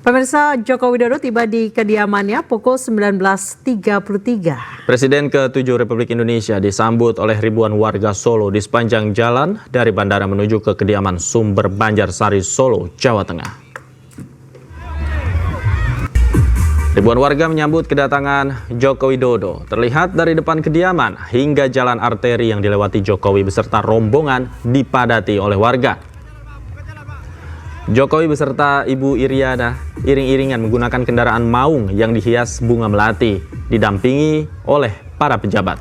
Pemirsa, Joko Widodo tiba di kediamannya pukul 19.33. Presiden ke-7 Republik Indonesia disambut oleh ribuan warga Solo di sepanjang jalan dari bandara menuju ke kediaman Sumber Banjarsari, Solo, Jawa Tengah. Ribuan warga menyambut kedatangan Joko Widodo. Terlihat dari depan kediaman hingga jalan arteri yang dilewati Jokowi beserta rombongan dipadati oleh warga. Jokowi beserta Ibu Iriana iring-iringan menggunakan kendaraan maung yang dihias bunga melati, didampingi oleh para pejabat.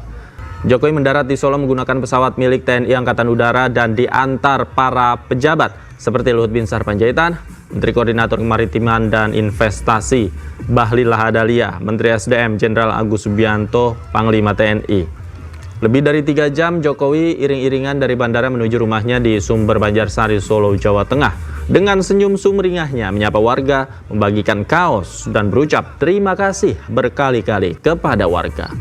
Jokowi mendarat di Solo menggunakan pesawat milik TNI Angkatan Udara dan diantar para pejabat seperti Luhut Binsar Panjaitan, Menteri Koordinator Kemaritiman dan Investasi Bahlil Lahadalia, Menteri SDM Jenderal Agus Subianto, Panglima TNI. Lebih dari 3 jam Jokowi iring-iringan dari bandara menuju rumahnya di Sumber Banjarsari, Solo, Jawa Tengah. Dengan senyum sumringahnya menyapa warga, membagikan kaos dan berucap terima kasih berkali-kali kepada warga.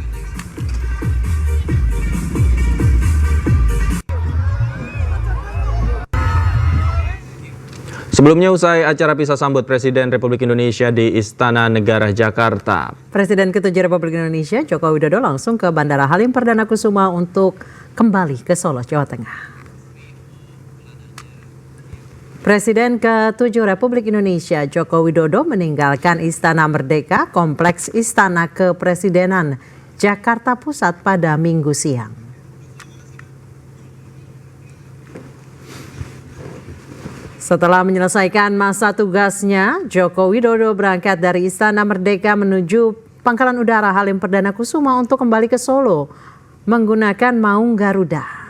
Sebelumnya usai acara pisah sambut Presiden Republik Indonesia di Istana Negara Jakarta, Presiden ke-7 Republik Indonesia Joko Widodo langsung ke Bandara Halim Perdana Kusuma untuk kembali ke Solo, Jawa Tengah. Presiden ke-7 Republik Indonesia Joko Widodo meninggalkan Istana Merdeka, Kompleks Istana Kepresidenan, Jakarta Pusat pada Minggu siang. Setelah menyelesaikan masa tugasnya, Joko Widodo berangkat dari Istana Merdeka menuju Pangkalan Udara Halim Perdana Kusuma untuk kembali ke Solo menggunakan Maung Garuda.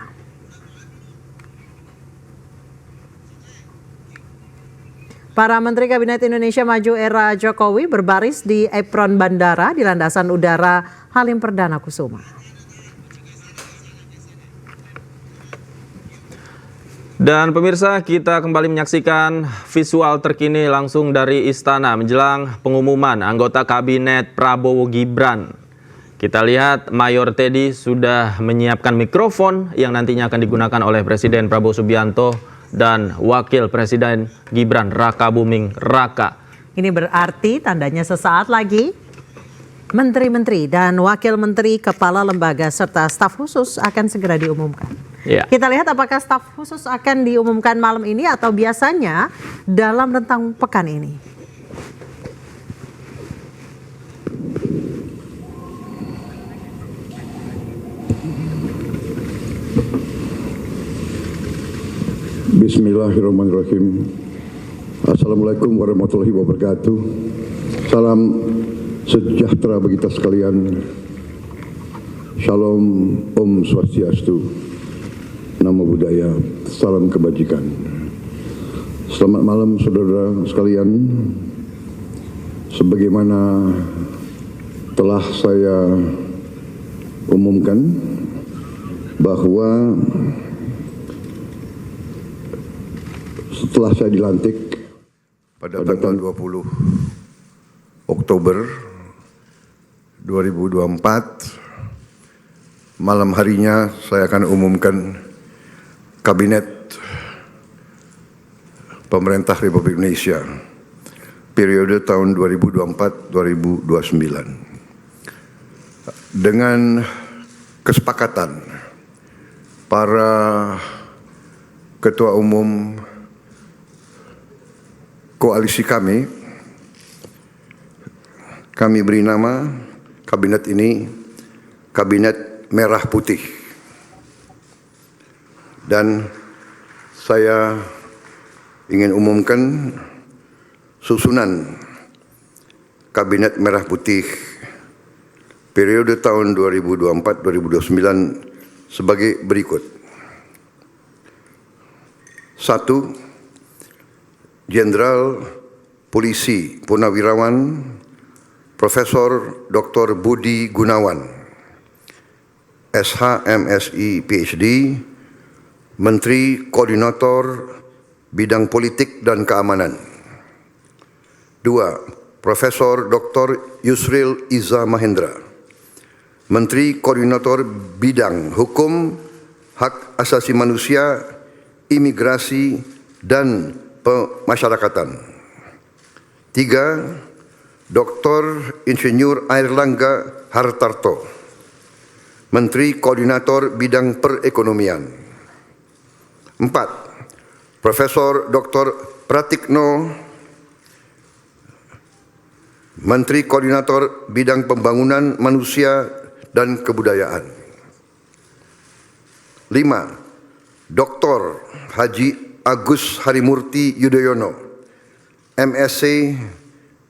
Para Menteri Kabinet Indonesia Maju era Jokowi berbaris di apron bandara di landasan udara Halim Perdana Kusuma. Dan pemirsa, kita kembali menyaksikan visual terkini langsung dari Istana menjelang pengumuman anggota Kabinet Prabowo Gibran. Kita lihat Mayor Teddy sudah menyiapkan mikrofon yang nantinya akan digunakan oleh Presiden Prabowo Subianto dan Wakil Presiden Gibran Raka Buming Raka. Ini berarti tandanya sesaat lagi menteri-menteri dan wakil menteri, kepala lembaga serta staf khusus akan segera diumumkan. Ya. Kita lihat apakah staf khusus akan diumumkan malam ini atau biasanya dalam rentang pekan ini. Bismillahirrahmanirrahim. Assalamualaikum warahmatullahi wabarakatuh. Salam sejahtera bagi kita sekalian. Shalom, Om Swastiastu, Namo Buddhaya, salam kebajikan. Selamat malam saudara sekalian. Sebagaimana telah saya umumkan bahwa setelah saya dilantik pada tanggal 20 Oktober 2024, malam harinya saya akan umumkan Kabinet Pemerintah Republik Indonesia periode tahun 2024-2029. Dengan kesepakatan para ketua umum koalisi kami beri nama kabinet ini Kabinet Merah Putih. Dan saya ingin umumkan susunan Kabinet Merah Putih periode tahun 2024-2029 sebagai berikut. 1. Jenderal Polisi Purnawirawan Profesor Dr. Budi Gunawan, SH, MSI, PhD, Menteri Koordinator Bidang Politik dan Keamanan. 2. Profesor Dr. Yusril Iza Mahendra, Menteri Koordinator Bidang Hukum, Hak Asasi Manusia, Imigrasi, dan Pemasyarakatan. 3. Dr. Insinyur Airlangga Hartarto, Menteri Koordinator Bidang Perekonomian. 4. Profesor Dr. Pratikno, Menteri Koordinator Bidang Pembangunan Manusia dan Kebudayaan. 5. Dr. Haji Agus Harimurti Yudhoyono, MSc,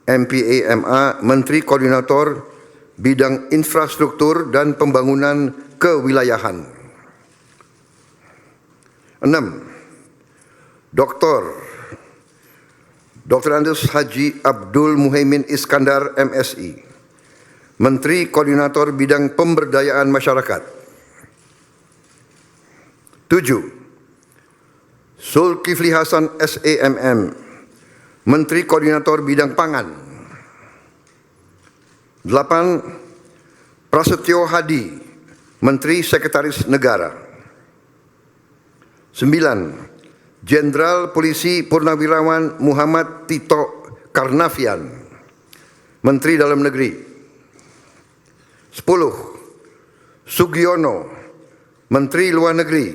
MPA, MA, Menteri Koordinator Bidang Infrastruktur dan Pembangunan Kewilayahan. 6. Dr. Andes Haji Abdul Muhaimin Iskandar, MSI, Menteri Koordinator Bidang Pemberdayaan Masyarakat. 7. Zulkifli Hasan, SAMM, Menteri Koordinator Bidang Pangan. 8. Prasetyo Hadi, Menteri Sekretaris Negara. 9. Jenderal Polisi Purnawirawan Muhammad Tito Karnavian, Menteri Dalam Negeri. 10. Sugiono, Menteri Luar Negeri.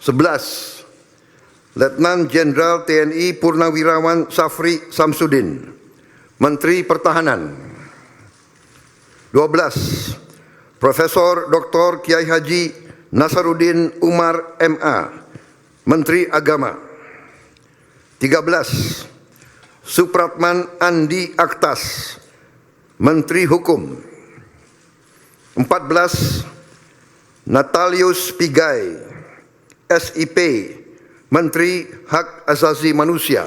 11. Letnan Jenderal TNI Purnawirawan Safri Samsudin, Menteri Pertahanan. 12. Profesor Dr. Kiai Haji Nasaruddin Umar, MA, Menteri Agama. 13. Supratman Andi Aktas, Menteri Hukum. 14. Natalius Pigai, SIP, Menteri Hak Asasi Manusia.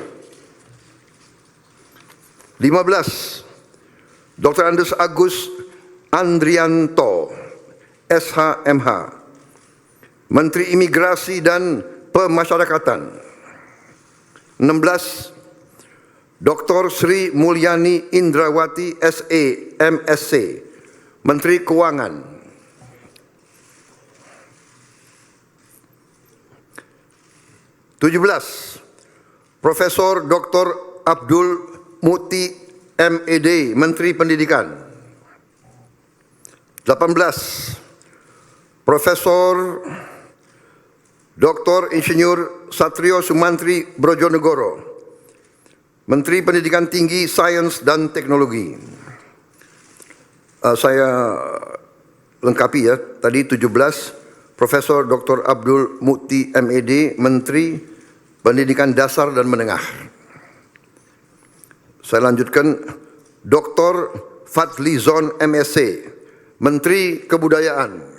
15. Dr. Andes Agus Andrianto, SHMH, Menteri Imigrasi dan Pemasyarakatan. 16. Dr. Sri Mulyani Indrawati, SE, MSc, Menteri Keuangan. 17. Profesor Dr. Abdul Muti, MED, Menteri Pendidikan. 18. Profesor Dr. Insinyur Satrio Sumantri Brojonegoro, Menteri Pendidikan Tinggi, Sains dan Teknologi. Saya lengkapi ya, tadi 17. Profesor Dr. Abdul Muti, MED, Menteri Pendidikan Dasar dan Menengah. Saya lanjutkan, Dr. Fadlizon, MSc, Menteri Kebudayaan.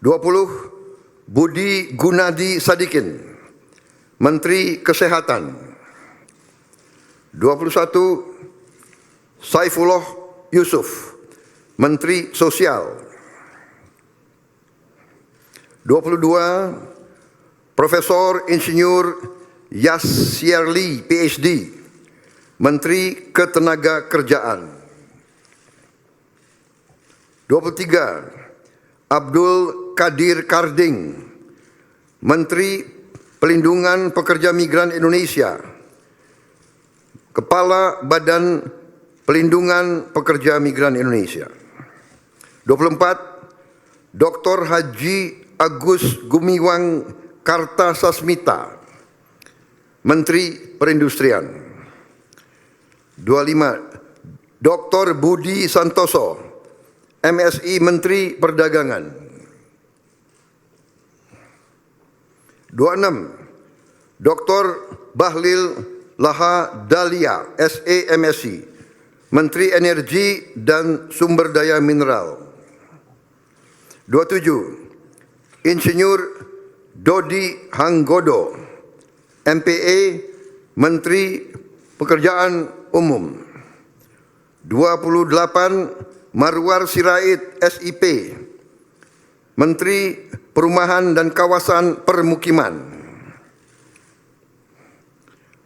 20. Budi Gunadi Sadikin, Menteri Kesehatan. 21. Saifullah Yusuf, Menteri Sosial. 22. Profesor Insinyur Yasyarli, PhD, Menteri Ketenagakerjaan. 23. Abdul Kadir Karding, Menteri Pelindungan Pekerja Migran Indonesia, Kepala Badan Pelindungan Pekerja Migran Indonesia. 24. Dr. Haji Agus Gumiwang Kartasasmita, Menteri Perindustrian. 25. Dr. Budi Santoso, MSI, Menteri Perdagangan. 26. Dr. Bahlil Laha Dalia, SE, MSI, Menteri Energi dan Sumber Daya Mineral. 27. Insinyur Dodi Hanggodo, MPA, Menteri Pekerjaan Umum. 28. Marwar Sirait, SIP, Menteri Perumahan dan Kawasan Permukiman.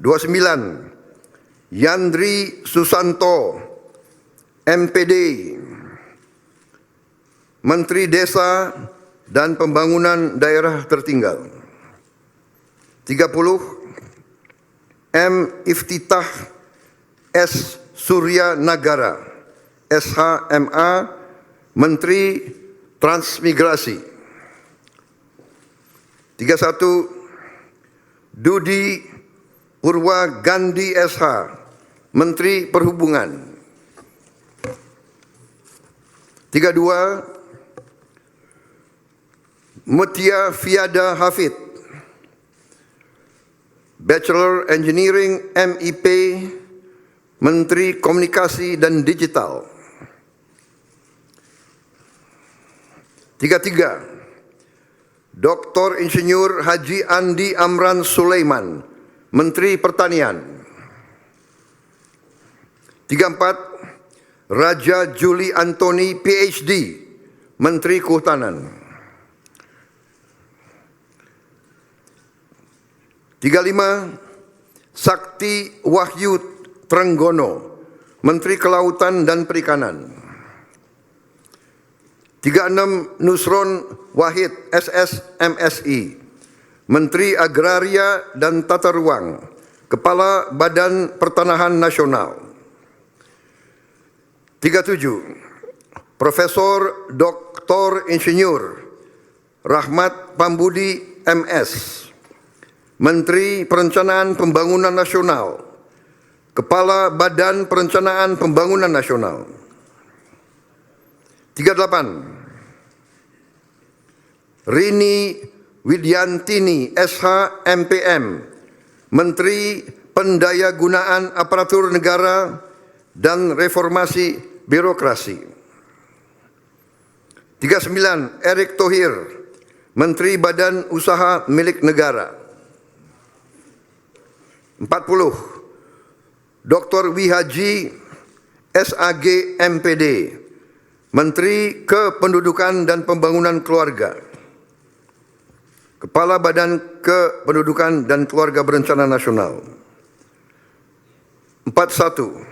29. Yandri Susanto, MPD, Menteri Desa dan Pembangunan Daerah Tertinggal. 30, M. Iftitah S. Surya Nagara, SHMA, Menteri Transmigrasi. 31, Dudi Purwa Gandhi SH, Menteri Perhubungan. 32, Mutia Fiada Hafid, Bachelor Engineering MIP, Menteri Komunikasi dan Digital. 33, Dr. Insinyur Haji Andi Amran Sulaiman, Menteri Pertanian. 34, Raja Juli Antoni PhD, Menteri Kehutanan. 35, Sakti Wahyu Trenggono, Menteri Kelautan dan Perikanan. 36, Nusron Wahid SS MSI, Menteri Agraria dan Tata Ruang, Kepala Badan Pertanahan Nasional. 37, Profesor Dr. Insinyur Rahmat Pambudi MS, Menteri Perencanaan Pembangunan Nasional, Kepala Badan Perencanaan Pembangunan Nasional. 38, Rini Widyantini SH MPM, Menteri Pendayagunaan Aparatur Negara dan Reformasi Birokrasi. 39, Erick Thohir, Menteri Badan Usaha Milik Negara. 40, Dr. Wihaji SAG MPD, Menteri Kependudukan dan Pembangunan Keluarga, Kepala Badan Kependudukan dan Keluarga Berencana Nasional. 41,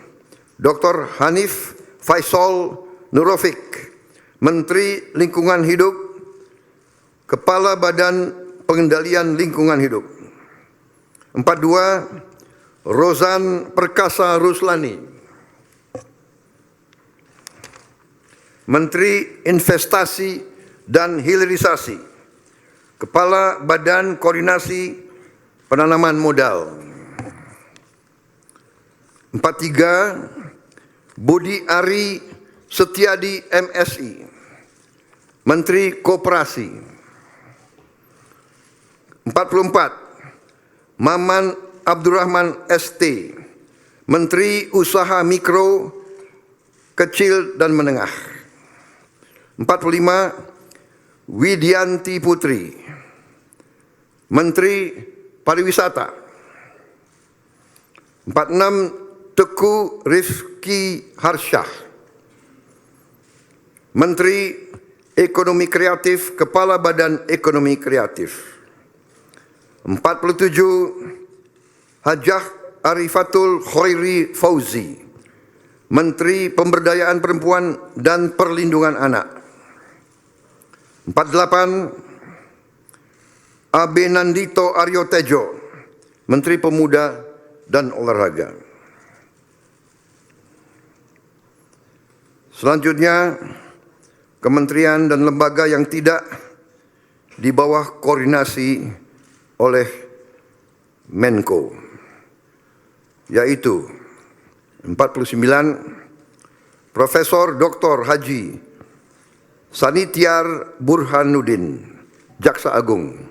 Dr. Hanif Faisal Nurofik, Menteri Lingkungan Hidup, Kepala Badan Pengendalian Lingkungan Hidup. 42, Rozan Perkasa Ruslani, Menteri Investasi dan Hilirisasi, Kepala Badan Koordinasi Penanaman Modal. 43, Budi Ari Setiadi MSI, Menteri Koperasi. 44, Maman Abdurrahman ST, Menteri Usaha Mikro, Kecil dan Menengah. 45, Widianti Putri, Menteri Pariwisata. 46, Teguh Rifki Harsyah, Menteri Ekonomi Kreatif, Kepala Badan Ekonomi Kreatif. 47, Hajah Arifatul Khairi Fauzi, Menteri Pemberdayaan Perempuan dan Perlindungan Anak. 48, Abe Nandito Aryo Tejo, Menteri Pemuda dan Olahraga. Selanjutnya, kementerian dan lembaga yang tidak di bawah koordinasi oleh Menko, yaitu 49, Profesor Dr. Haji Sanitiar Burhanuddin, Jaksa Agung.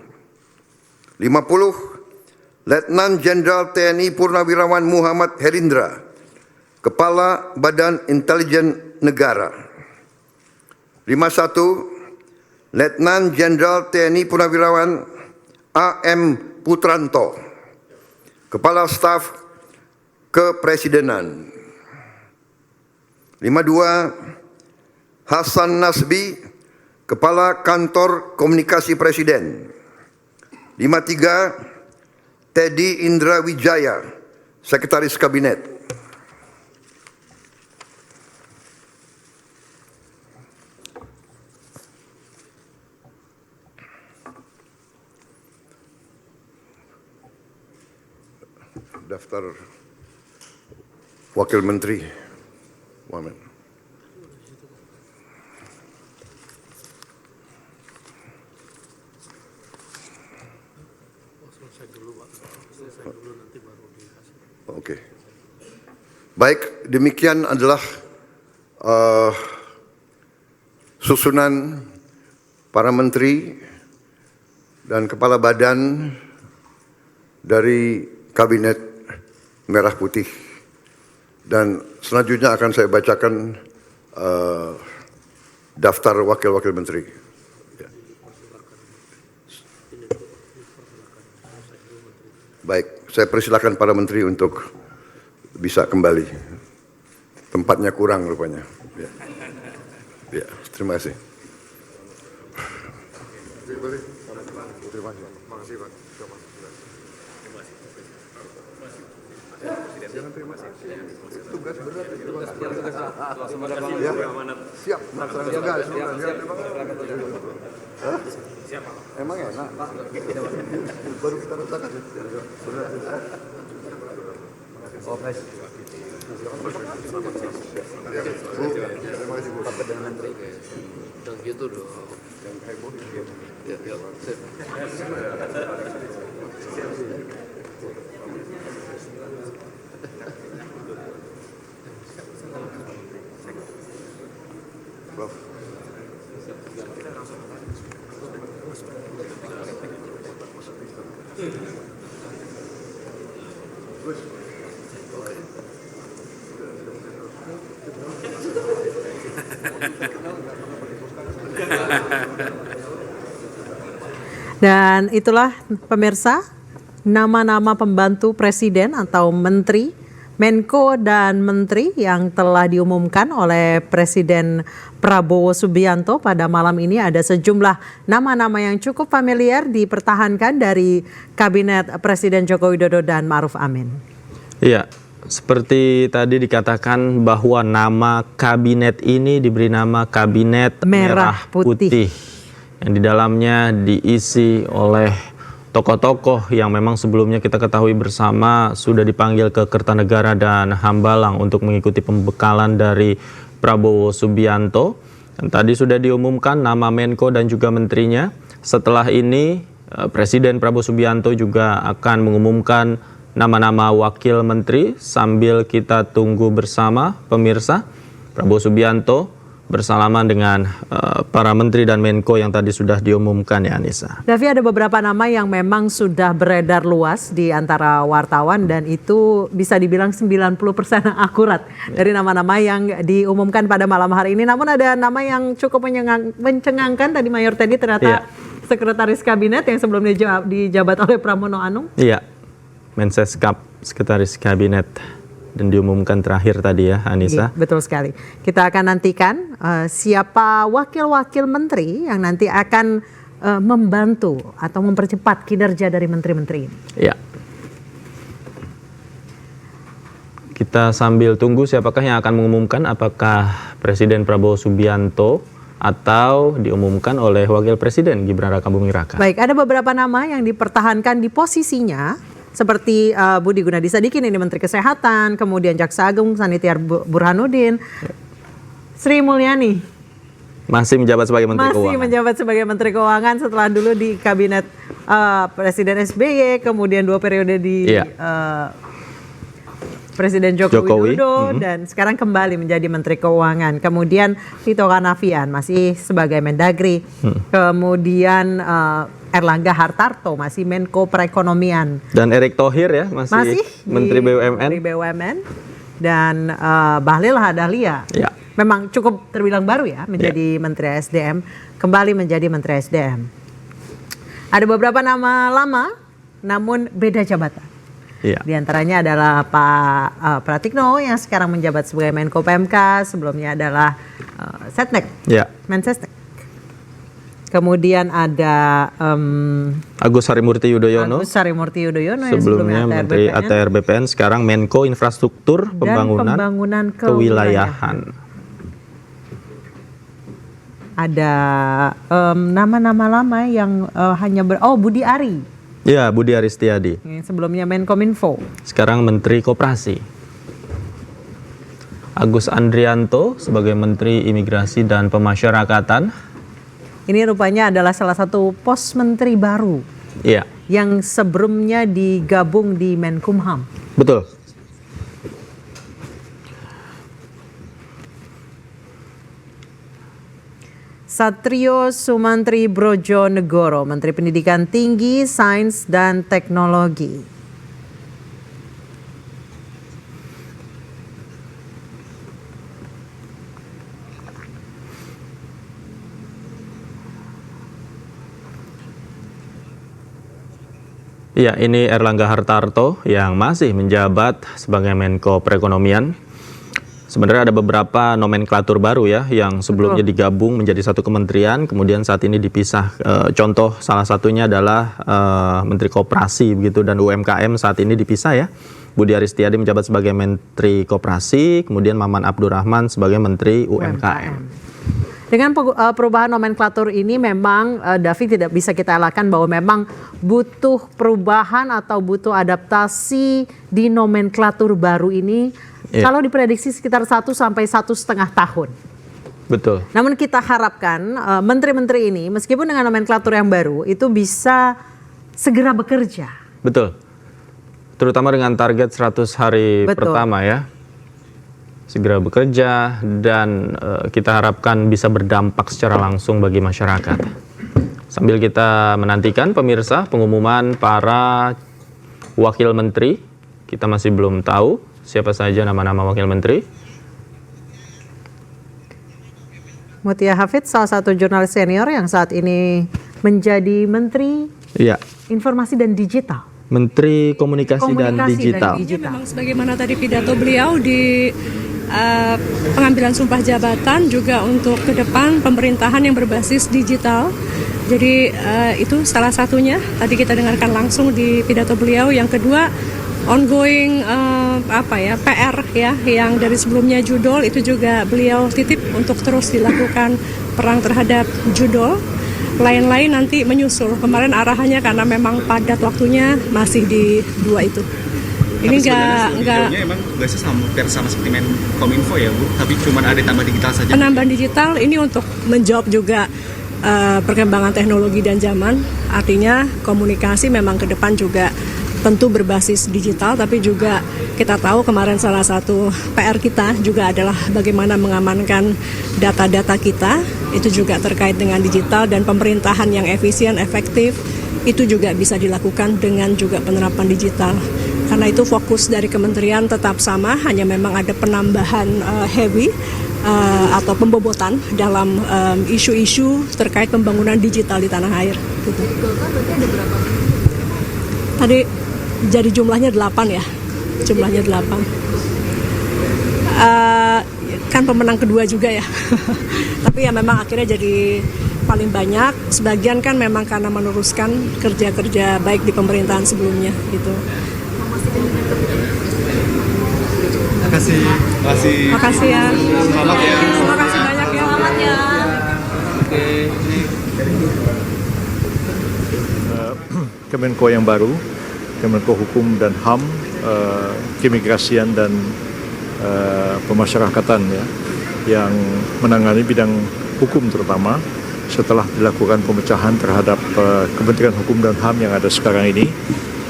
50, Letnan Jenderal TNI Purnawirawan Muhammad Herindra, Kepala Badan Intelijen Negara. 51, Letnan Jenderal TNI Purnawirawan AM Putranto, Kepala Staf Kepresidenan. 52, Hasan Nasbi, Kepala Kantor Komunikasi Presiden. 53, Teddy Indra Wijaya, Sekretaris Kabinet. daftar Wakil Menteri. Wamen. Oke. Baik, demikian adalah susunan para menteri dan kepala badan dari Kabinet Merah Putih. Dan selanjutnya akan saya bacakan daftar wakil-wakil menteri. Ya. Baik, saya persilakan para menteri untuk bisa kembali. Tempatnya kurang rupanya. Ya, ya, terima kasih. Terima kasih. Makasih, Pak. Tugas berat itu, Pak. Ya, siap. Melaksanakan tugas. Siap. Emang enak. Baru kita letakkan. Oh, baik. Terima kasih, Bu. Rapat dengan menteri. Dan gitu dong. Yang heboh. Ya, ya. Dan itulah pemirsa nama-nama pembantu presiden atau menteri, Menko dan menteri yang telah diumumkan oleh Presiden Prabowo Subianto pada malam ini. Ada sejumlah nama-nama yang cukup familiar dipertahankan dari Kabinet Presiden Joko Widodo dan Ma'ruf Amin. Iya, seperti tadi dikatakan bahwa nama kabinet ini diberi nama Kabinet Merah Putih. Yang di dalamnya diisi oleh tokoh-tokoh yang memang sebelumnya kita ketahui bersama sudah dipanggil ke Kertanegara dan Hambalang untuk mengikuti pembekalan dari Prabowo Subianto. Dan tadi sudah diumumkan nama Menko dan juga menterinya. Setelah ini Presiden Prabowo Subianto juga akan mengumumkan nama-nama wakil menteri sambil kita tunggu bersama pemirsa. Prabowo Subianto bersalaman dengan para menteri dan Menko yang tadi sudah diumumkan, ya Anissa. Davi, ada beberapa nama yang memang sudah beredar luas di antara wartawan dan itu bisa dibilang 90% akurat dari nama-nama yang diumumkan pada malam hari ini. Namun ada nama yang cukup mencengangkan tadi Mayor Teddy, ternyata Sekretaris Kabinet yang sebelumnya dijabat oleh Pramono Anung. Iya, Menseskap, Sekretaris Kabinet. Dan diumumkan terakhir tadi ya, Anissa. Iya, betul sekali. Kita akan nantikan siapa wakil-wakil menteri yang nanti akan membantu atau mempercepat kinerja dari menteri-menteri ini. Iya. Kita sambil tunggu siapakah yang akan mengumumkan, apakah Presiden Prabowo Subianto atau diumumkan oleh Wakil Presiden Gibran Rakabuming Raka. Baik, ada beberapa nama yang dipertahankan di posisinya. Seperti Budi Gunadi Sadikin, ini Menteri Kesehatan, kemudian Jaksa Agung Sanitiar Burhanuddin, Sri Mulyani masih menjabat sebagai Menteri Keuangan. Masih menjabat sebagai Menteri Keuangan setelah dulu di Kabinet Presiden SBY, kemudian 2 periode di Presiden Joko Widodo, dan sekarang kembali menjadi Menteri Keuangan. Kemudian Tito Karnavian masih sebagai Mendagri, kemudian Erlangga Hartarto masih Menko Perekonomian. Dan Erick Thohir ya masih Menteri BUMN. Menteri BUMN. Dan Bahlil Lahadalia. Ya. Memang cukup terbilang baru ya menjadi Menteri SDM, kembali menjadi Menteri SDM. Ada beberapa nama lama namun beda jabatan. Ya. Di antaranya adalah Pak Pratikno yang sekarang menjabat sebagai Menko PMK, sebelumnya adalah Setnek, Mensesnek. Kemudian ada Agus Harimurti Yudhoyono. Sebelumnya Menteri ATR BPN, sekarang Menko Infrastruktur Pembangunan Kewilayahan. Ada nama-nama lama yang hanya Budi Ari Ya, Budi Aristiadi. Yang sebelumnya Menkominfo. Sekarang Menteri Koperasi. Agus Andrianto sebagai Menteri Imigrasi dan Pemasyarakatan. Ini rupanya adalah salah satu pos menteri baru Iya, yang sebelumnya digabung di Menkumham. betul. Satrio Sumantri Brojonegoro, Menteri Pendidikan Tinggi, Sains, dan Teknologi. Iya, ini Erlangga Hartarto yang masih menjabat sebagai Menko Perekonomian. Sebenarnya ada beberapa nomenklatur baru ya, yang sebelumnya digabung menjadi satu kementerian, kemudian saat ini dipisah. Contoh salah satunya adalah Menteri Koperasi begitu, dan UMKM saat ini dipisah ya. Budi Aristiadi menjabat sebagai Menteri Koperasi, kemudian Maman Abdurrahman sebagai Menteri UMKM. Dengan perubahan nomenklatur ini memang David tidak bisa kita elakkan bahwa memang butuh perubahan atau butuh adaptasi di nomenklatur baru ini. Iya. Kalau diprediksi sekitar 1 sampai 1,5 tahun. Betul. Namun kita harapkan menteri-menteri ini meskipun dengan nomenklatur yang baru itu bisa segera bekerja. Betul. Terutama dengan target 100 hari Betul. pertama ya. Segera bekerja dan kita harapkan bisa berdampak secara langsung bagi masyarakat. Sambil kita menantikan pemirsa pengumuman para wakil menteri, kita masih belum tahu siapa saja nama-nama wakil menteri. Mutia Hafid, salah satu jurnalis senior yang saat ini menjadi Menteri Iya, Informasi dan Digital. Menteri Komunikasi dan Digital. Memang sebagaimana tadi pidato beliau di pengambilan sumpah jabatan juga untuk ke depan pemerintahan yang berbasis digital. Jadi itu salah satunya tadi kita dengarkan langsung di pidato beliau. Yang kedua ongoing PR ya yang dari sebelumnya judul itu juga beliau titip untuk terus dilakukan perang terhadap judul. Lain-lain nanti menyusul. Kemarin arahannya karena memang padat waktunya masih di 2 itu. Ini enggak emang biasa sama seperti Menkominfo ya Bu, tapi cuma ada tambah digital saja. Penambahan digital ini untuk menjawab juga perkembangan teknologi dan zaman. Artinya komunikasi memang ke depan juga tentu berbasis digital, tapi juga kita tahu kemarin salah satu PR kita juga adalah bagaimana mengamankan data-data kita. Itu juga terkait dengan digital dan pemerintahan yang efisien, efektif. Itu juga bisa dilakukan dengan juga penerapan digital. Karena itu fokus dari kementerian tetap sama, hanya memang ada penambahan heavy atau pembobotan dalam isu-isu terkait pembangunan digital di tanah air. Gitu. Tadi jadi jumlahnya 8 ya, jumlahnya 8. Kan pemenang kedua juga ya, tapi ya memang akhirnya jadi paling banyak. Sebagian kan memang karena meneruskan kerja-kerja baik di pemerintahan sebelumnya gitu. Makasih ya. Selamat ya. Terima kasih banyak ya. Selamat ya. Kemenko yang baru, Kemenko Hukum dan HAM, Keimigrasian dan Pemasyarakatan ya, yang menangani bidang hukum terutama setelah dilakukan pemecahan terhadap Kementerian Hukum dan HAM yang ada sekarang ini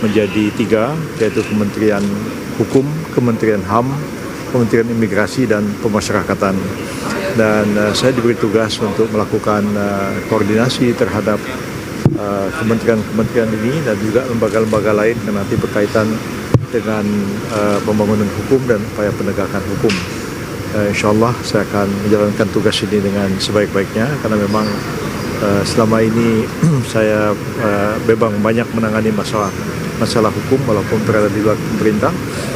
menjadi 3, yaitu Kementerian Hukum, Kementerian HAM, Kementerian Imigrasi dan Pemasyarakatan. Dan saya diberi tugas untuk melakukan koordinasi terhadap kementerian-kementerian ini dan juga lembaga-lembaga lain yang nanti berkaitan dengan pembangunan hukum dan upaya penegakan hukum. Insya Allah saya akan menjalankan tugas ini dengan sebaik-baiknya karena memang selama ini saya memang banyak menangani masalah hukum walaupun berada di luar pemerintah.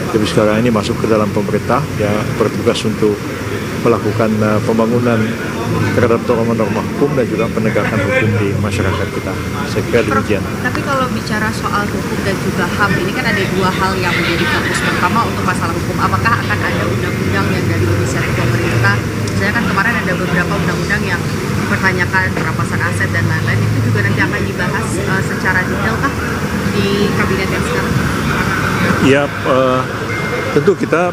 Tapi sekarang ini masuk ke dalam pemerintah, ya bertugas untuk melakukan pembangunan terhadap norma-norma hukum dan juga penegakan hukum di masyarakat kita. Saya kira demikian. Tapi kalau bicara soal hukum dan juga HAM, ini kan ada 2 hal yang menjadi fokus pertama untuk masalah hukum. Apakah akan ada undang-undang yang dari inisiatif pemerintah? Misalnya kan kemarin ada beberapa undang-undang yang dipertanyakan perampasan aset dan lain-lain, itu juga nanti akan dibahas secara detail kah? di kabinet yang sekarang? Ya, tentu kita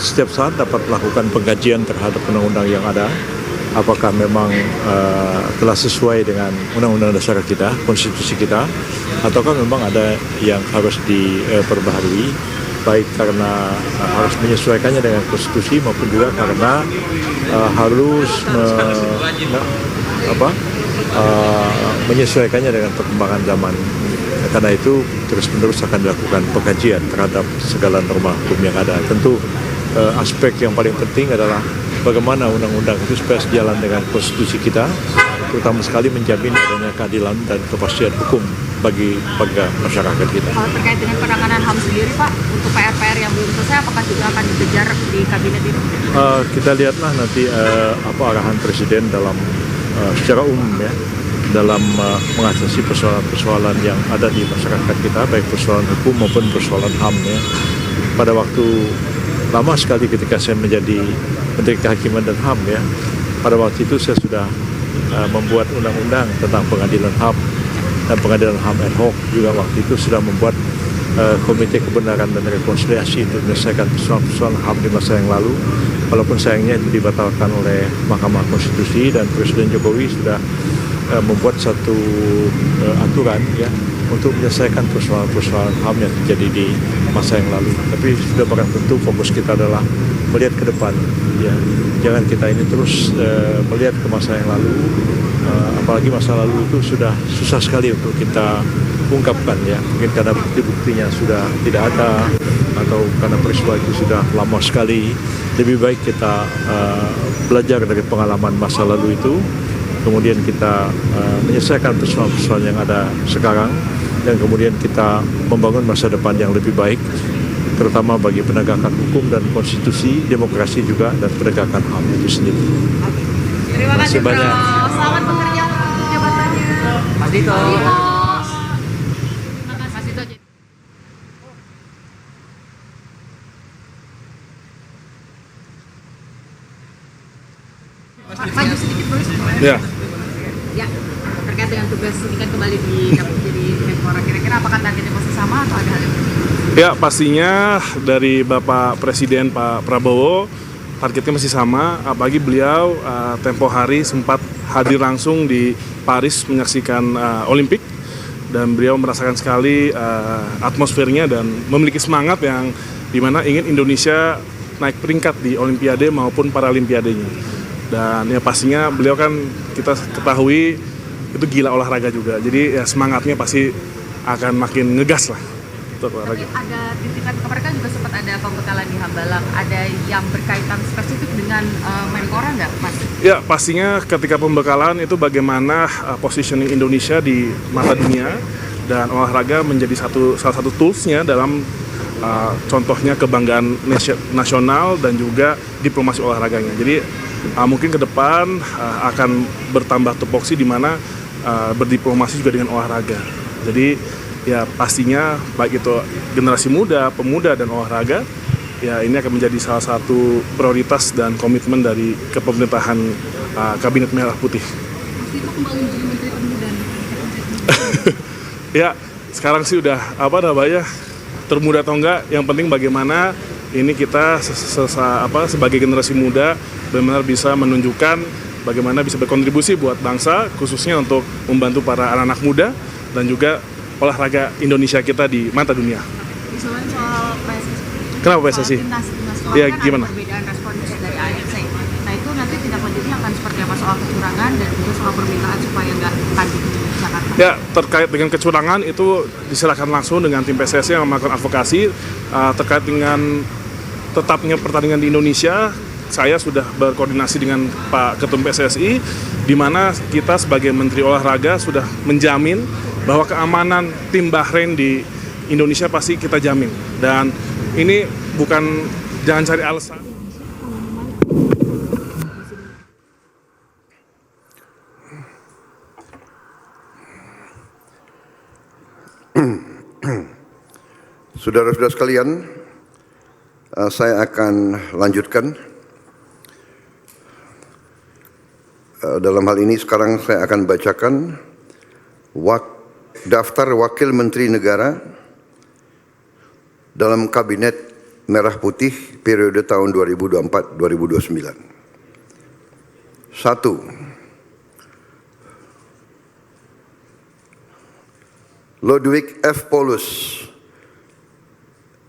setiap saat dapat melakukan pengkajian terhadap undang-undang yang ada. Apakah memang telah sesuai dengan undang-undang dasar kita, konstitusi kita, ataukah memang ada yang harus diperbaharui, baik karena harus menyesuaikannya dengan konstitusi maupun juga karena harus menyesuaikannya dengan perkembangan zaman. Karena itu terus-menerus akan dilakukan pengkajian terhadap segala norma hukum yang ada. Tentu aspek yang paling penting adalah bagaimana undang-undang itu supaya sejalan dengan konstitusi kita, terutama sekali menjamin adanya keadilan dan kepastian hukum bagi masyarakat kita. Kalau terkait dengan penanganan HAM sendiri, Pak, untuk PR-PR yang belum selesai, apakah juga akan dikejar di kabinet ini? Kita lihatlah nanti apa arahan Presiden dalam secara umum ya, dalam mengatasi persoalan-persoalan yang ada di masyarakat kita, baik persoalan hukum maupun persoalan HAM ya. Pada waktu lama sekali ketika saya menjadi Menteri Kehakiman dan HAM ya, pada waktu itu saya sudah membuat undang-undang tentang pengadilan HAM dan pengadilan HAM ad hoc, juga waktu itu sudah membuat Komite Kebenaran dan Rekonsiliasi untuk menyelesaikan persoalan-persoalan HAM di masa yang lalu, walaupun sayangnya itu dibatalkan oleh Mahkamah Konstitusi, dan Presiden Jokowi sudah membuat satu aturan ya untuk menyelesaikan persoalan-persoalan HAM yang terjadi di masa yang lalu. Tapi sudah barang tentu fokus kita adalah melihat ke depan ya. Jangan kita ini terus melihat ke masa yang lalu, apalagi masa lalu itu sudah susah sekali untuk kita ungkapkan ya. Mungkin karena bukti-buktinya sudah tidak ada atau karena peristiwa itu sudah lama sekali. Lebih baik kita belajar dari pengalaman masa lalu itu, kemudian kita menyelesaikan persoalan-persoalan yang ada sekarang, dan kemudian kita membangun masa depan yang lebih baik, terutama bagi penegakan hukum dan konstitusi, demokrasi juga, dan penegakan HAM itu sendiri. Terima kasih banyak. Prof. Selamat bekerja untuk jabatannya. Mas Dito. Mas Dito. Maju sedikit, Bos. Ya. Ya, terkait dengan tugas ini kan kembali jadi Menpora, kira-kira apakah targetnya masih sama atau ada hal yang berbeda? Ya, pastinya dari Bapak Presiden Pak Prabowo targetnya masih sama, apalagi beliau tempo hari sempat hadir langsung di Paris menyaksikan Olimpik, dan beliau merasakan sekali atmosfernya dan memiliki semangat yang dimana ingin Indonesia naik peringkat di Olimpiade maupun Paralimpiadenya. Dan ya pastinya beliau kan kita ketahui itu gila olahraga juga, jadi ya semangatnya pasti akan makin ngegas lah untuk olahraga. Tapi ada titipan, kemarin kan juga sempat ada pembekalan di Hambalang, ada yang berkaitan spesifik dengan Menpora nggak, Mas? Ya, pastinya ketika pembekalan itu bagaimana positioning Indonesia di mata dunia, dan olahraga menjadi salah satu toolsnya dalam contohnya kebanggaan nasional dan juga diplomasi olahraganya. Jadi mungkin ke depan akan bertambah tupoksi di mana berdiplomasi juga dengan olahraga. Jadi ya pastinya baik itu generasi muda, pemuda, dan olahraga, ya ini akan menjadi salah satu prioritas dan komitmen dari kepemerintahan Kabinet Merah Putih. Itu kembali menjadi Menteri Pemuda. Ya, sekarang sih udah termuda atau enggak, yang penting bagaimana ini kita sebagai generasi muda benar-benar bisa menunjukkan bagaimana bisa berkontribusi buat bangsa, khususnya untuk membantu para anak-anak muda dan juga olahraga Indonesia kita di mata dunia. Misalnya soal PSSI. Kenapa PSSI? Timnas Ya, kan gimana? ada perbedaan respon dari AFC. Nah itu nanti tindak lanjutnya akan seperti apa soal kecurangan dan juga soal permintaan supaya nggak tanding di Jakarta? Ya, terkait dengan kecurangan itu diserahkan langsung dengan tim PSSI yang melakukan advokasi. Terkait dengan tetapnya pertandingan di Indonesia, saya sudah berkoordinasi dengan Pak Ketum PSSI, di mana kita sebagai Menteri Olahraga sudah menjamin bahwa keamanan tim Bahrain di Indonesia pasti kita jamin. Dan ini bukan, jangan cari alasan. Saudara-saudara sekalian, saya akan lanjutkan. Dalam hal ini sekarang saya akan bacakan daftar Wakil Menteri Negara dalam Kabinet Merah Putih periode tahun 2024-2029. 1. Ludwig F. Paulus,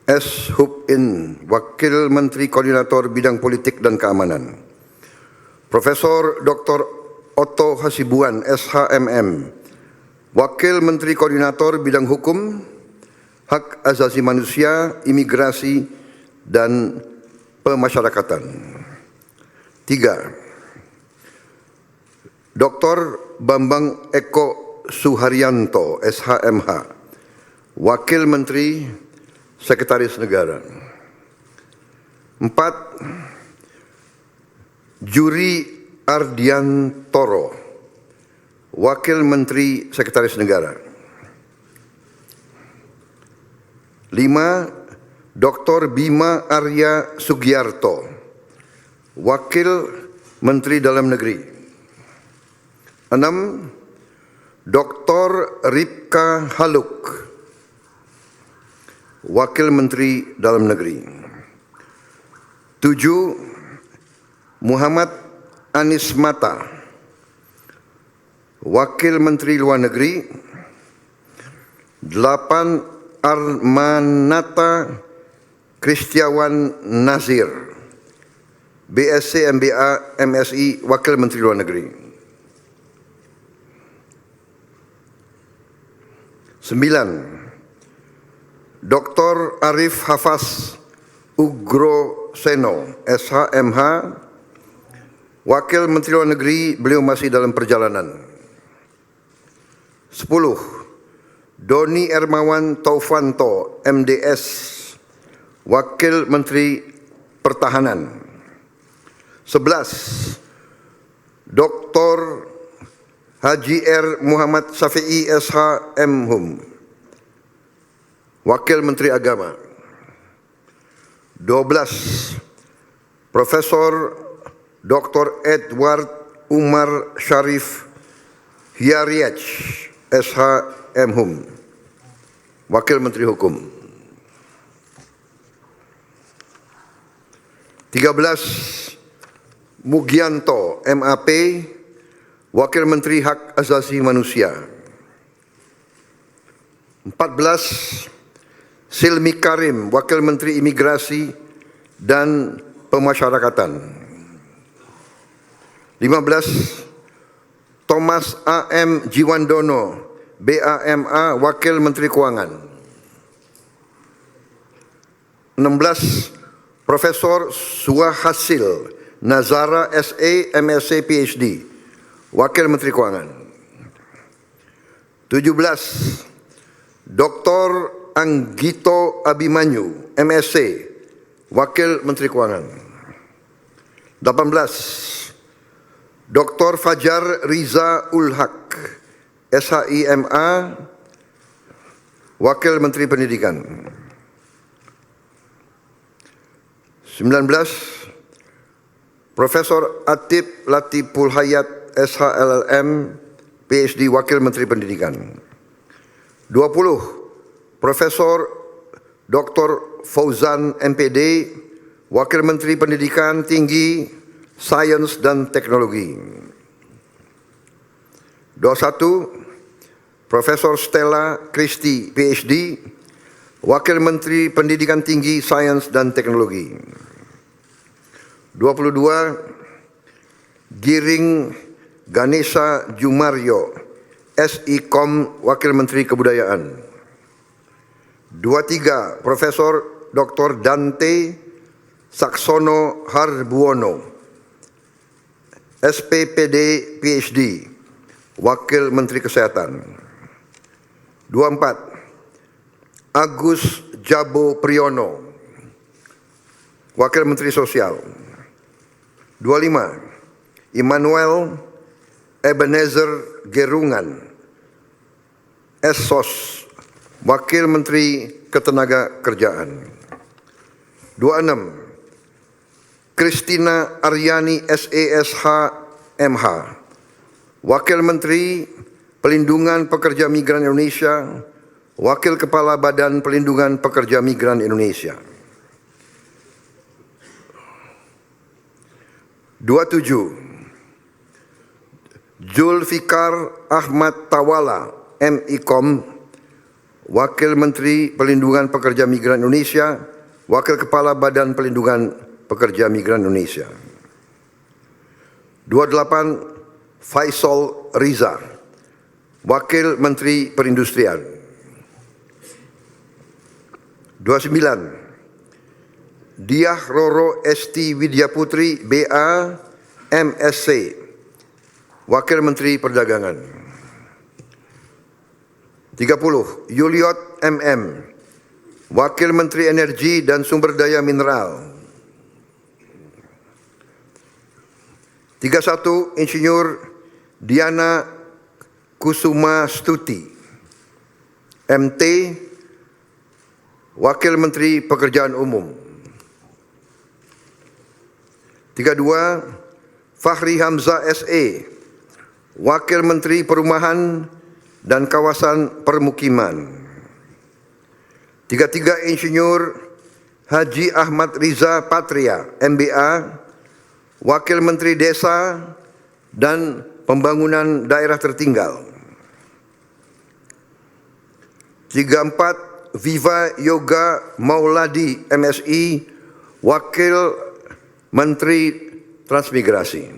S. Hub In, Wakil Menteri Koordinator Bidang Politik dan Keamanan. Profesor Dr. Otto Hasibuan, SHMM, Wakil Menteri Koordinator Bidang Hukum, Hak Asasi Manusia, Imigrasi, dan Pemasyarakatan. 3. Dr. Bambang Eko Suharyanto, SHMH, Wakil Menteri Sekretaris Negara. 4. Juri Ardiantoro, Wakil Menteri Sekretaris Negara. 5. Dr. Bima Arya Sugiarto, Wakil Menteri Dalam Negeri. 6. Dr. Ripka Haluk, Wakil Menteri Dalam Negeri. 7. Muhammad Anies Mata, Wakil Menteri Luar Negeri. 8. Armanata Kristiawan Nazir, BSc MBA MSI, Wakil Menteri Luar Negeri. 9. Dr. Arif Hafaz Ugroseno, SHMH, Wakil Menteri Luar Negeri, beliau masih dalam perjalanan. 10. Doni Ermawan Taufanto, MDS, Wakil Menteri Pertahanan. 11. Dr. Haji R. Muhammad Syafi'i, SH, M.Hum, Wakil Menteri Agama. 12. Profesor Dr. Edward Umar Syarif Hiariach, SH, M.Hum, Wakil Menteri Hukum. 13. Mugianto, MAP, Wakil Menteri Hak Asasi Manusia. 14. Silmi Karim, Wakil Menteri Imigrasi dan Pemasyarakatan. 15. Thomas A.M. Jiwandono, BAMA, Wakil Menteri Keuangan. 16. Profesor Suhasil Nazara, SE, MSc, PhD, Wakil Menteri Keuangan. 17. Dr. Anggito Abimanyu, MSc, Wakil Menteri Keuangan. 18. Dr. Fajar Riza Ulhaq, SHIMA, Wakil Menteri Pendidikan. 19. Profesor Atib Latiful Hayat, SHLLM, PhD, Wakil Menteri Pendidikan. 20. Profesor Dr. Fauzan, MPD, Wakil Menteri Pendidikan Tinggi, Sains dan Teknologi. 21. Profesor Stella Christie, PhD, Wakil Menteri Pendidikan Tinggi, Sains dan Teknologi. 22. Giring Ganesha Jumaryo, SIKOM, Wakil Menteri Kebudayaan. 23. Profesor Dr. Dante Saksono Harbuono, SPPD, PhD, Wakil Menteri Kesehatan. 24. Agus Jabo Priyono, Wakil Menteri Sosial. 25. Immanuel Ebenezer Gerungan, SSOS, Wakil Menteri Ketenagakerjaan. 26. Christina Aryani, SESH, MH, Wakil Menteri Pelindungan Pekerja Migran Indonesia, Wakil Kepala Badan Pelindungan Pekerja Migran Indonesia. 27. Zulfikar Ahmad Tawala, MIKOM, Wakil Menteri Pelindungan Pekerja Migran Indonesia, Wakil Kepala Badan Pelindungan Pekerja Migran Indonesia. 28. Faisal Riza, Wakil Menteri Perindustrian. 29. Diah Roro Esti Widyaputri, BA, MSc, Wakil Menteri Perdagangan. 30. Yuliot MM, Wakil Menteri Energi dan Sumber Daya Mineral. 31. Insinyur Diana Kusuma Stuti, MT, Wakil Menteri Pekerjaan Umum. 32. Fahri Hamzah SE, Wakil Menteri Perumahan dan Kawasan Permukiman. 33. Insinyur Haji Ahmad Riza Patria, MBA, Wakil Menteri Desa dan Pembangunan Daerah Tertinggal. 34. Viva Yoga Mauladi, MSI, Wakil Menteri Transmigrasi.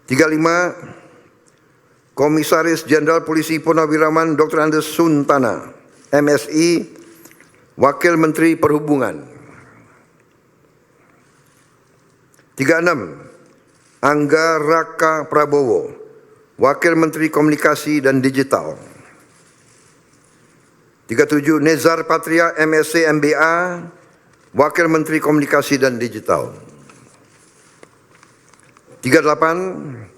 35. Komisaris Jenderal Polisi Purnawirawan Dr. Andes Suntana, MSI, Wakil Menteri Perhubungan. 36. Angga Raka Prabowo, Wakil Menteri Komunikasi dan Digital. 37. Nezar Patria, MSc MBA, Wakil Menteri Komunikasi dan Digital. 38.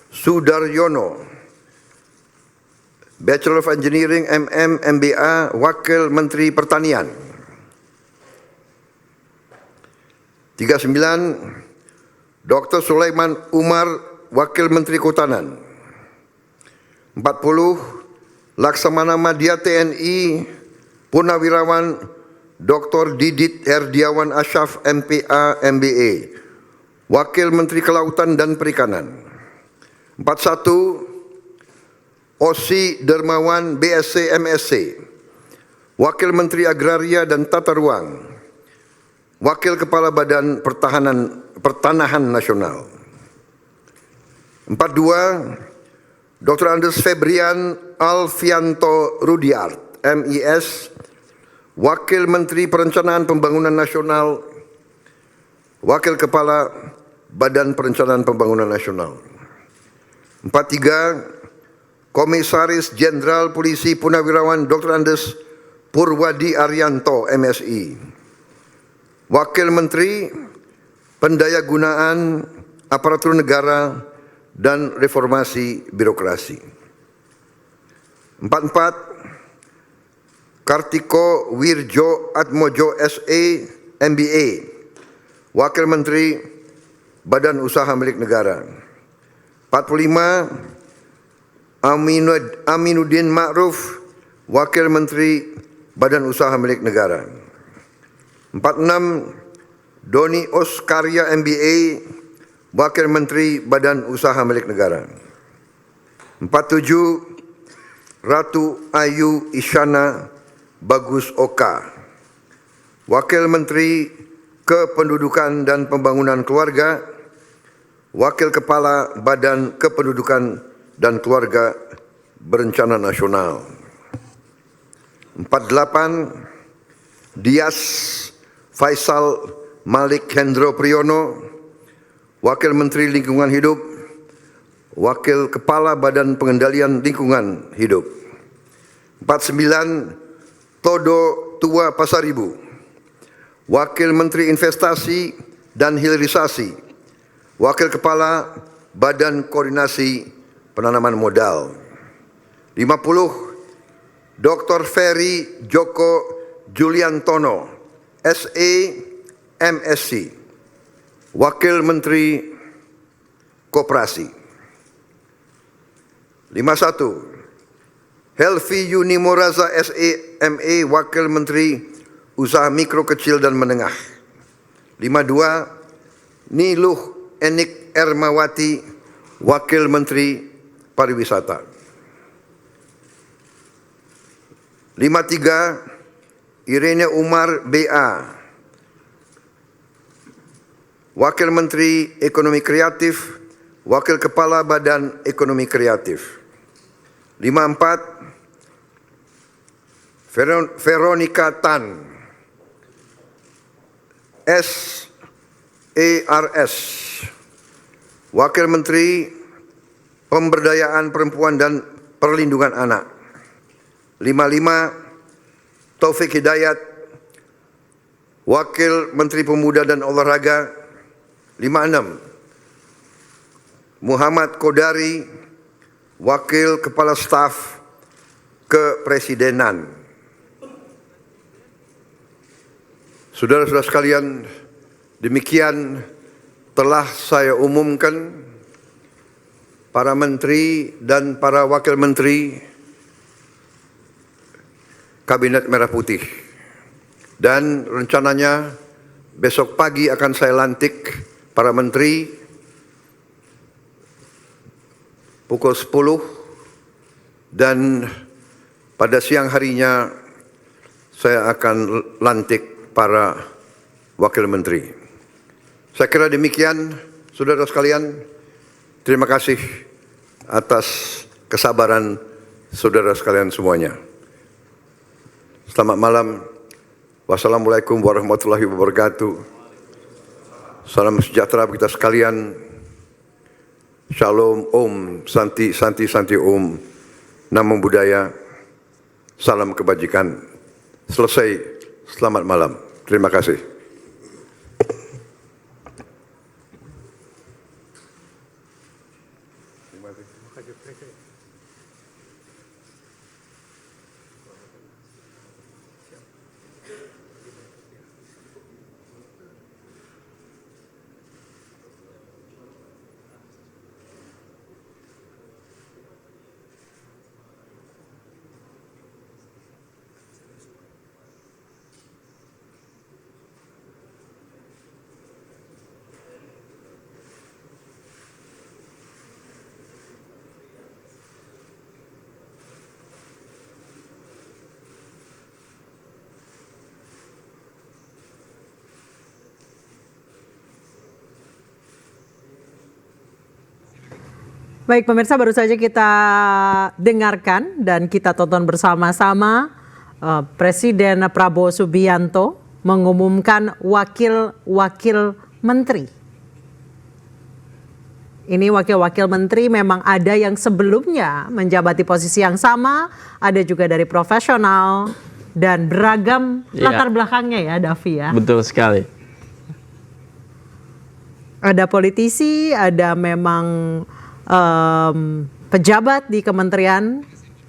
Sudaryono, Bachelor of Engineering MM MBA, Wakil Menteri Pertanian. 39. Dr. Sulaiman Umar, Wakil Menteri Kehutanan. 40. Laksamana Madya TNI Purnawirawan Dr. Didit Herdiawan Asyaf MPA MBA, Wakil Menteri Kelautan dan Perikanan. 41. Osi Dermawan BSc MSc, Wakil Menteri Agraria dan Tata Ruang, Wakil Kepala Badan Pertanahan Nasional. 42. Dr. Andes Febrian Alfianto Rudiart, MIS, Wakil Menteri Perencanaan Pembangunan Nasional, Wakil Kepala Badan Perencanaan Pembangunan Nasional. 43. Komisaris Jenderal Polisi Purnawirawan Dr. Andes Purwadi Arianto, MSI, Wakil Menteri Pendayagunaan Aparatur Negara dan Reformasi Birokrasi. 44. Kartiko Wirjo Atmojo SE, MBA, Wakil Menteri Badan Usaha Milik Negara. 45. Aminuddin Ma'ruf, Wakil Menteri Badan Usaha Milik Negara. 46. Doni Oskarya MBA, Wakil Menteri Badan Usaha Milik Negara. 47. Ratu Ayu Isyana Bagus Oka, Wakil Menteri Kependudukan dan Pembangunan Keluarga, Wakil Kepala Badan Kependudukan dan Keluarga Berencana Nasional. 48. Dias Faisal Malik Hendro Priyono, Wakil Menteri Lingkungan Hidup, Wakil Kepala Badan Pengendalian Lingkungan Hidup. 49. Todo Tua Pasaribu, Wakil Menteri Investasi dan Hilirisasi, Wakil Kepala Badan Koordinasi Penanaman Modal. 50. Dr. Ferry Joko Juliantono, SE MSc, Wakil Menteri Koperasi. 51. Helvi Yuni Moraza SEME, Wakil Menteri Usaha Mikro Kecil dan Menengah. 52. Niluh Enik Ermawati, Wakil Menteri Pariwisata. 53. Irene Umar BA, Wakil Menteri Ekonomi Kreatif, Wakil Kepala Badan Ekonomi Kreatif. 54. Veronica Tan, SARS, Wakil Menteri Pemberdayaan Perempuan dan Perlindungan Anak. 55. Taufik Hidayat, Wakil Menteri Pemuda dan Olahraga. 56. Muhammad Kodari, Wakil Kepala Staf Kepresidenan. Saudara-saudara sekalian, demikian telah saya umumkan para menteri dan para wakil menteri Kabinet Merah Putih. Dan rencananya besok pagi akan saya lantik para menteri pukul 10 dan pada siang harinya saya akan lantik para wakil menteri. Saya kira demikian, saudara sekalian. Terima kasih atas kesabaran saudara sekalian semuanya. Selamat malam. Wassalamualaikum warahmatullahi wabarakatuh. Salam sejahtera bagi kita sekalian. Shalom, Om, Santi, Santi, Santi, Om. Namo Buddhaya. Salam kebajikan. Selesai. Selamat malam. Terima kasih. Baik pemirsa, baru saja kita dengarkan dan kita tonton bersama-sama Presiden Prabowo Subianto mengumumkan wakil-wakil menteri. Ini wakil-wakil menteri memang ada yang sebelumnya menjabati posisi yang sama, ada juga dari profesional dan beragam latar belakangnya ya Davi ya. Betul sekali. Ada politisi, ada memang pejabat di kementerian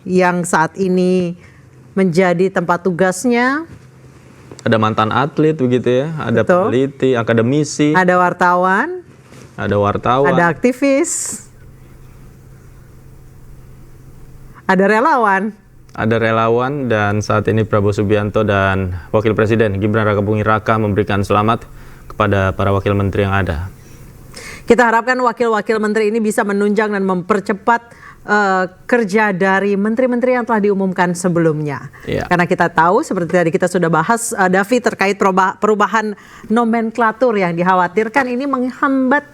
yang saat ini menjadi tempat tugasnya. Ada mantan atlet begitu ya, ada Betul. peneliti, akademisi, Ada wartawan, ada aktivis, ada relawan. Ada relawan, dan saat ini Prabowo Subianto dan Wakil Presiden Gibran Rakabuming Raka memberikan selamat kepada para wakil menteri yang ada. Kita harapkan wakil-wakil menteri ini bisa menunjang dan mempercepat kerja dari menteri-menteri yang telah diumumkan sebelumnya. Iya. Karena kita tahu seperti tadi kita sudah bahas Davi terkait perubahan nomenklatur yang dikhawatirkan ini menghambat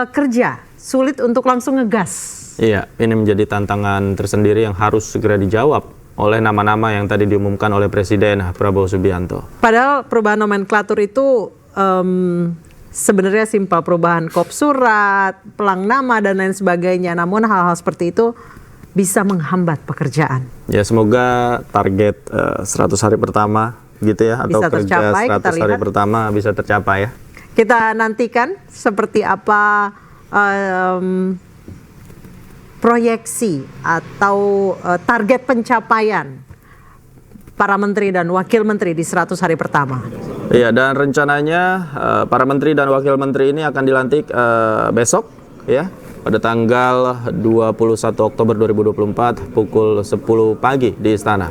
kerja, sulit untuk langsung ngegas. Iya, ini menjadi tantangan tersendiri yang harus segera dijawab oleh nama-nama yang tadi diumumkan oleh Presiden Prabowo Subianto. Padahal perubahan nomenklatur itu sebenarnya simpel, perubahan kop surat, pelang nama dan lain sebagainya. Namun hal-hal seperti itu bisa menghambat pekerjaan. Ya, semoga target 100 hari pertama gitu ya, atau Bisa kerja tercapai, 100 hari pertama bisa tercapai ya. Kita nantikan seperti apa proyeksi atau target pencapaian para menteri dan wakil menteri di 100 hari pertama. Iya, dan rencananya para menteri dan wakil menteri ini akan dilantik besok ya, pada tanggal 21 Oktober 2024 pukul 10 pagi di Istana.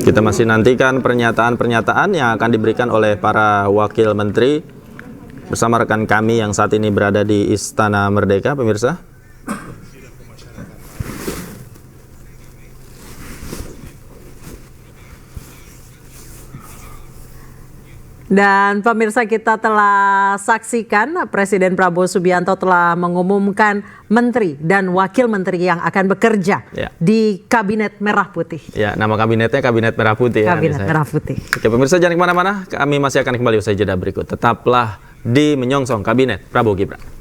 Kita masih nantikan pernyataan-pernyataan yang akan diberikan oleh para wakil menteri bersama rekan kami yang saat ini berada di Istana Merdeka, pemirsa. Dan pemirsa, kita telah saksikan Presiden Prabowo Subianto telah mengumumkan menteri dan wakil menteri yang akan bekerja di Kabinet Merah Putih. Ya, nama kabinetnya Kabinet Merah Putih. Kabinet Merah Putih. Oke, pemirsa jangan kemana-mana, kami masih akan kembali usai jeda berikut. Tetaplah di Menyongsong Kabinet Prabowo Gibran.